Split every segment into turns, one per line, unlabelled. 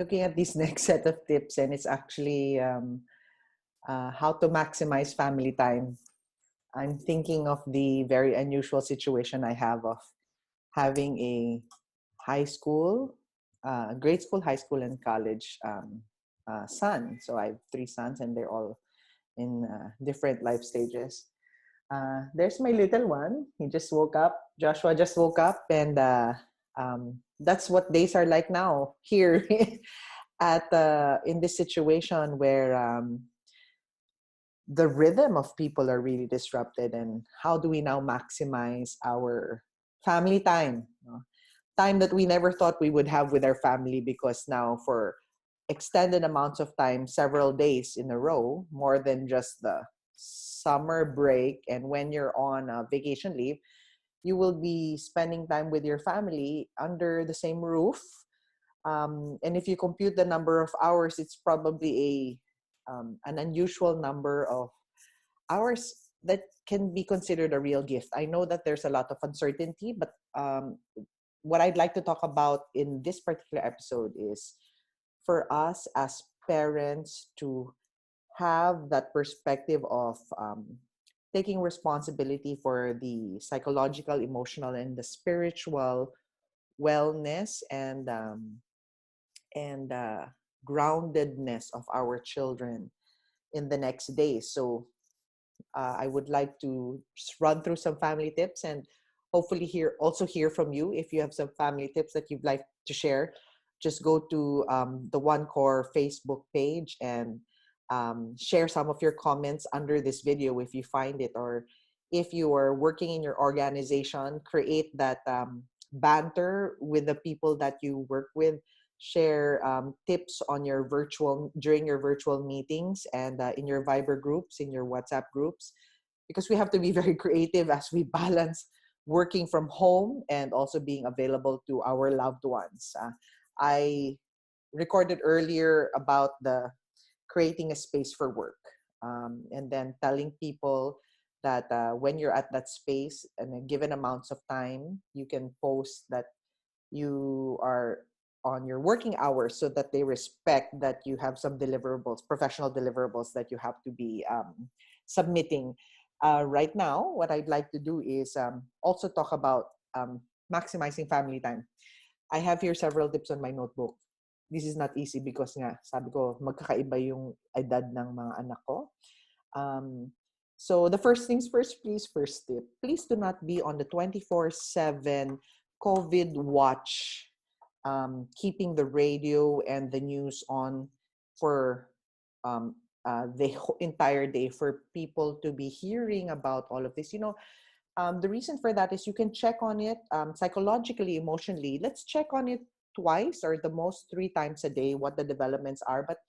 looking at this next set of tips, and it's actually how to maximize family time. I'm thinking of the very unusual situation I have of having a high school, grade school, high school, and college son. So I have three sons, and they're all in different life stages. There's my little one. He just woke up. Joshua just woke up, and that's what days are like now here at in this situation where the rhythm of people are really disrupted. And how do we now maximize our family time? Time that we never thought we would have with our family, because now for extended amounts of time, several days in a row, more than just the summer break, and when you're on vacation leave, you will be spending time with your family under the same roof. And if you compute the number of hours, it's probably an unusual number of hours that can be considered a real gift. I know that there's a lot of uncertainty, but what I'd like to talk about in this particular episode is for us as parents to have that perspective of taking responsibility for the psychological, emotional, and the spiritual wellness and groundedness of our children in the next days. So I would like to just run through some family tips, and hopefully hear from you. If you have some family tips that you'd like to share, just go to the One Core Facebook page and share some of your comments under this video if you find it, or if you are working in your organization, create that banter with the people that you work with. Share tips on your during your virtual meetings, and in your Viber groups, in your WhatsApp groups, because we have to be very creative as we balance working from home and also being available to our loved ones. I recorded earlier about the creating a space for work, and then telling people that when you're at that space and a given amounts of time, you can post that you are on your working hours, so that they respect that you have some deliverables, professional deliverables that you have to be submitting. Right now, what I'd like to do is also talk about maximizing family time. I have here several tips on my notebook. This is not easy because nga, sabi ko, magkakaiba yung edad ng mga anak ko. So the first things first, please, first tip, please do not be on the 24/7 COVID watch, keeping the radio and the news on for the entire day, for people to be hearing about all of this. The reason for that is you can check on it psychologically, emotionally. Let's check on it twice or the most three times a day, what the developments are. But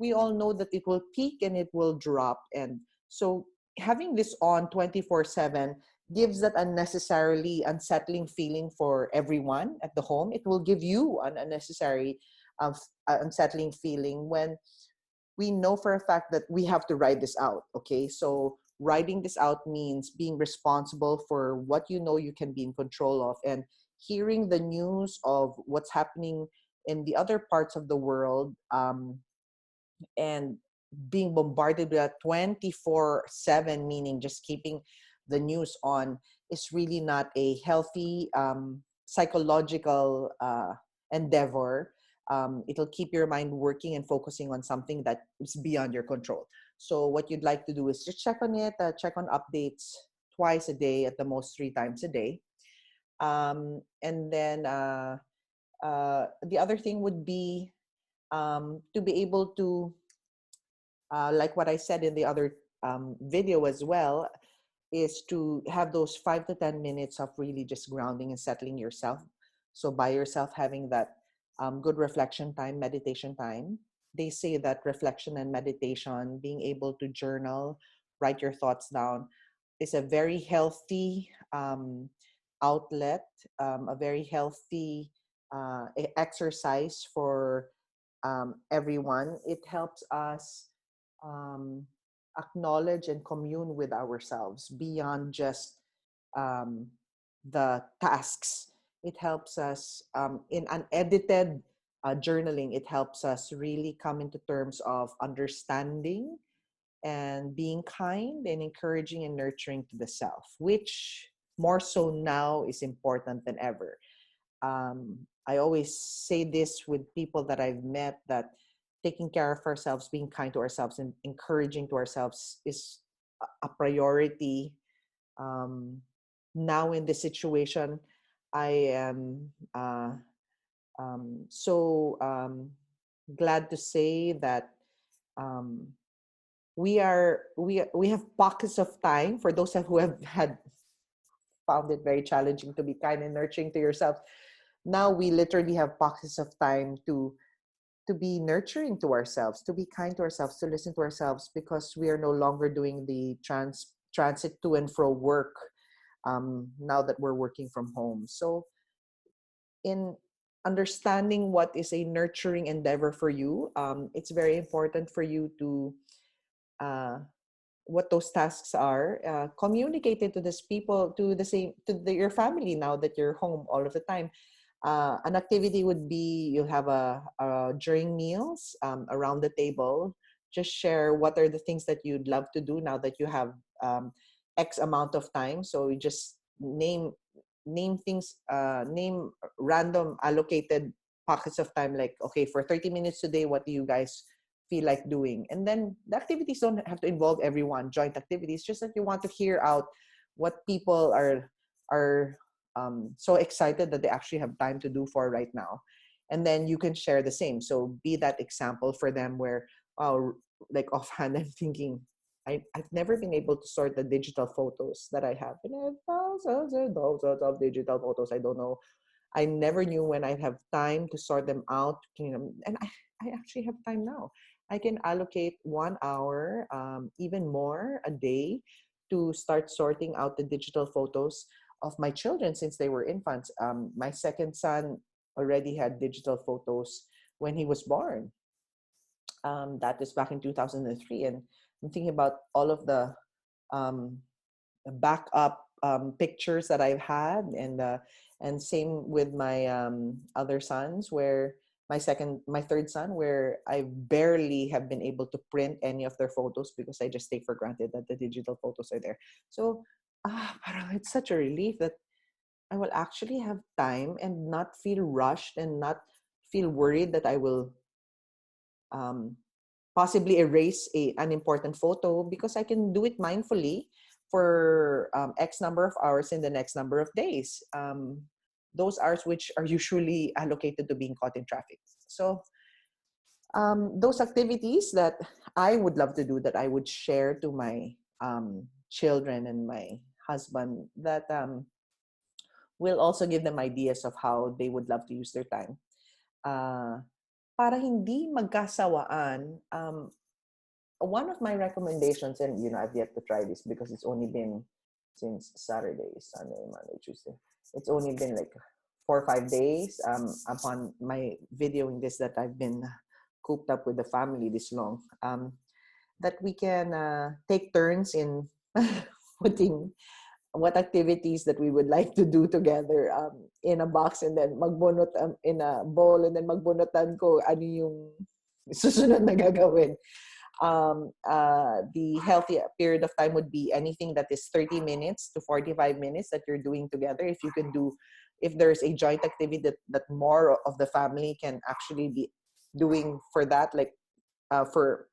we all know that it will peak and it will drop. And so having this on 24/7 gives that unnecessarily unsettling feeling for everyone at the home. It will give you an unnecessary unsettling feeling when we know for a fact that we have to ride this out. Okay, so riding this out means being responsible for what you know you can be in control of, and hearing the news of what's happening in the other parts of the world, and being bombarded with that 24/7, meaning just keeping the news on, is really not a healthy psychological endeavor. It'll keep your mind working and focusing on something that is beyond your control. So what you'd like to do is just check on it, check on updates twice a day, at the most three times a day. And then the other thing would be to be able to, like what I said in the other video as well, is to have those 5 to 10 minutes of really just grounding and settling yourself. So by yourself, having that good reflection time, meditation time. They say that reflection and meditation, being able to journal, write your thoughts down, is a very healthy outlet, a very healthy exercise for everyone. It helps us um, acknowledge and commune with ourselves beyond just um, the tasks. It helps us in unedited journaling, it helps us really come into terms of understanding and being kind and encouraging and nurturing to the self, which more so now is important than ever. I always say this with people that I've met, that taking care of ourselves, being kind to ourselves, and encouraging to ourselves is a priority. Um, Now in this situation, I am so glad to say that um, we have pockets of time for those who have had found it very challenging to be kind and nurturing to yourself. Now we literally have pockets of time to be nurturing to ourselves, to be kind to ourselves, to listen to ourselves, because we are no longer doing the transit to and fro work, now that we're working from home. So in understanding what is a nurturing endeavor for you, it's very important for you to uh, what those tasks are, communicate it to these people, to the same, your family, now that you're home all of the time. An activity would be, you'll have during meals, around the table, just share what are the things that you'd love to do now that you have X amount of time. So you just name things, name random allocated pockets of time, like, okay, for 30 minutes today, what do you guys feel like doing? And then the activities don't have to involve everyone, joint activities, just that you want to hear out what people are so excited that they actually have time to do for right now. And then you can share the same. So be that example for them where, oh, like offhand, I'm thinking, I've never been able to sort the digital photos that I have. And I have thousands and thousands of digital photos. I don't know. I never knew when I'd have time to sort them out. And I actually have time now. I can allocate 1 hour, even more a day, to start sorting out the digital photos of my children since they were infants. My second son already had digital photos when he was born. That is back in 2003. And I'm thinking about all of the um, backup pictures that I've had, and same with my other sons, where my third son, where I barely have been able to print any of their photos because I just take for granted that the digital photos are there. So parang it's such a relief that I will actually have time and not feel rushed and not feel worried that I will um, possibly erase an important photo, because I can do it mindfully for X number of hours in the next number of days. Those hours which are usually allocated to being caught in traffic. So those activities that I would love to do, that I would share to my children and my husband, that will also give them ideas of how they would love to use their time. Uh, para hindi magkasawaan, one of my recommendations, and I've yet to try this because it's only been since Saturday, Sunday, Monday, Tuesday. It's only been like 4 or 5 days upon my videoing this, that I've been cooped up with the family this long. That we can take turns in putting what activities that we would like to do together in a box, and then magbunot in a bowl, and then magbunotan ko ano yung susunod na gagawin. The healthy period of time would be anything that is 30 minutes to 45 minutes that you're doing together. If you can do, if there's a joint activity that more of the family can actually be doing for that, like for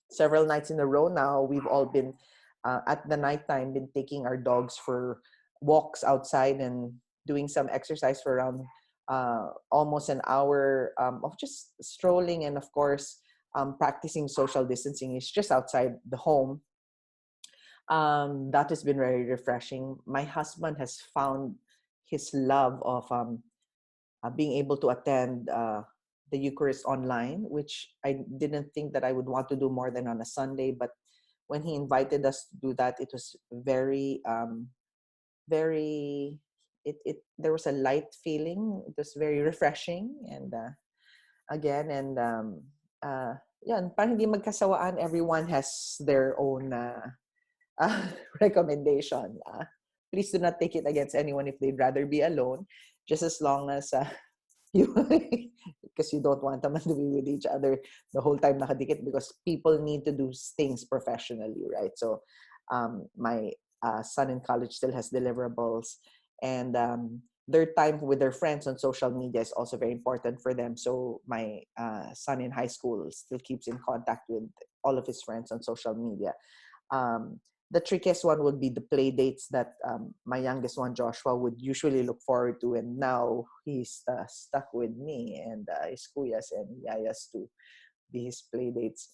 several nights in a row now, we've all been at the nighttime been taking our dogs for walks outside and doing some exercise for around almost an hour of just strolling, and of course practicing social distancing is just outside the home. That has been very refreshing. My husband has found his love of being able to attend the Eucharist online, which I didn't think that I would want to do more than on a Sunday. But when he invited us to do that, it was very, there was a light feeling. It was very refreshing. And again, and yan, parang hindi magkasawaan, everyone has their own recommendation. Please do not take it against anyone if they'd rather be alone, just as long as You because you don't want them to be with each other the whole time nakadikit, because people need to do things professionally, right? So my son in college still has deliverables, and their time with their friends on social media is also very important for them. So my son in high school still keeps in contact with all of his friends on social media. um, the trickiest one would be the play dates that my youngest one, Joshua, would usually look forward to. And now he's stuck with me and his kuyas and yayas to be his play dates.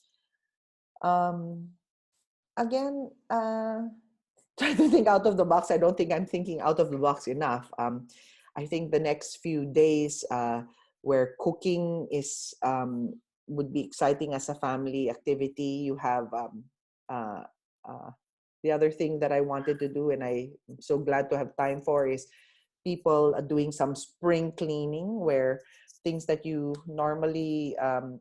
Um, again, try to think out of the box. I don't think I'm thinking out of the box enough. I think the next few days where cooking is would be exciting as a family activity. You have uh, uh, the other thing that I wanted to do, and I'm so glad to have time for, is people doing some spring cleaning, where things that you normally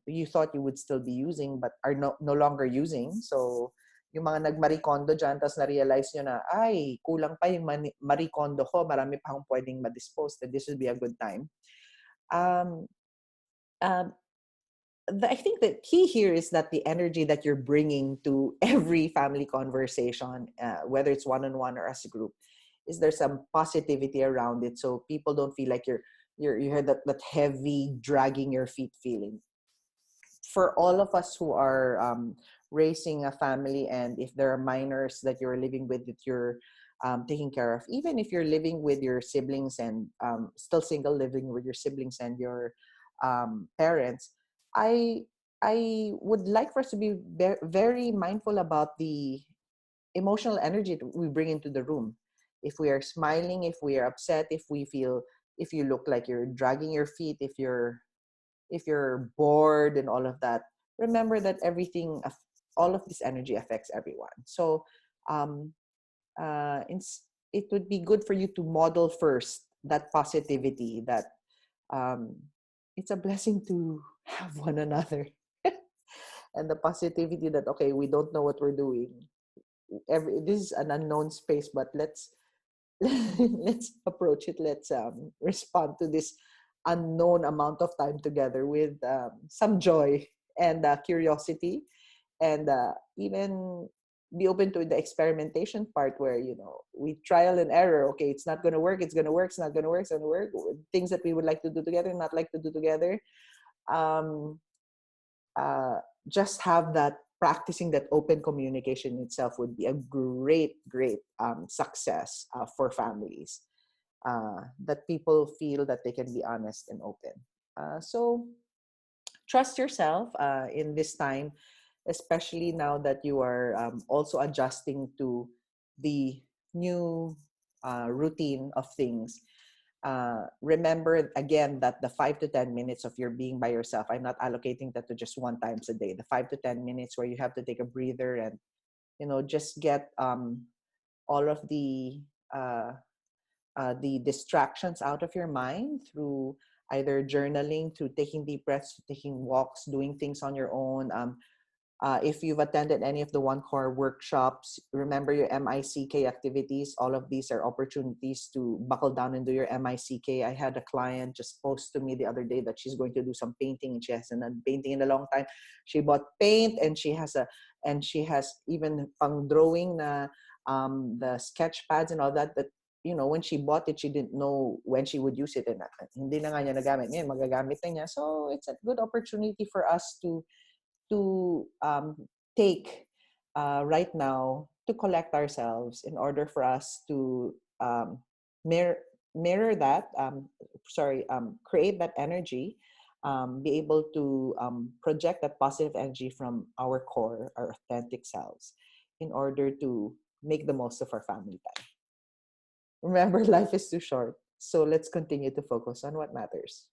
you thought you would still be using but are no longer using. So yung mga nag-Maricondo dyan, tapos na-realize nyo na, ay, kulang pa yung Maricondo ko, marami pa akong pwedeng ma-dispose, that this would be a good time. Um, um, I think the key here is that the energy that you're bringing to every family conversation, whether it's one-on-one or as a group, is there some positivity around it, so people don't feel like you have that heavy dragging your feet feeling. For all of us who are raising a family, and if there are minors that you're living with that you're taking care of, even if you're living with your siblings and still single, living with your siblings and your parents, I I would like for us to be very mindful about the emotional energy that we bring into the room. If we are smiling, if we are upset, if we feel, if you look like you're dragging your feet, if you're bored and all of that, remember that all of this energy affects everyone. So um, it would be good for you to model first that positivity, that um, it's a blessing to have one another. And the positivity that, okay, we don't know what we're doing. This is an unknown space, but let's let's approach it. Let's respond to this unknown amount of time together with some joy and curiosity, and even be open to the experimentation part, where we trial and error. Okay, it's not going to work, it's going to work, it's not going to work, it's going to work. Things that we would like to do together, not like to do together. um, just have that, practicing that open communication itself would be a great success for families, that people feel that they can be honest and open. So trust yourself in this time, especially now that you are also adjusting to the new routine of things. Remember again that the 5 to 10 minutes of your being by yourself, I'm not allocating that to just one times a day. The 5 to 10 minutes where you have to take a breather and just get all of the distractions out of your mind through either journaling, through taking deep breaths, taking walks, doing things on your own. If you've attended any of the One Core workshops, remember your MICK activities. All of these are opportunities to buckle down and do your MICK. I had a client just post to me the other day that she's going to do some painting, and she hasn't done painting in a long time. She bought paint, and she has even pang drawing na the sketch pads and all that. But when she bought it, she didn't know when she would use it, and hindi na nga niya nagamit. Ngayon, magagamit na niya. So it's a good opportunity for us to take right now, to collect ourselves in order for us to mirror that, create that energy, be able to project that positive energy from our core, our authentic selves, in order to make the most of our family time. Remember, life is too short, so let's continue to focus on what matters.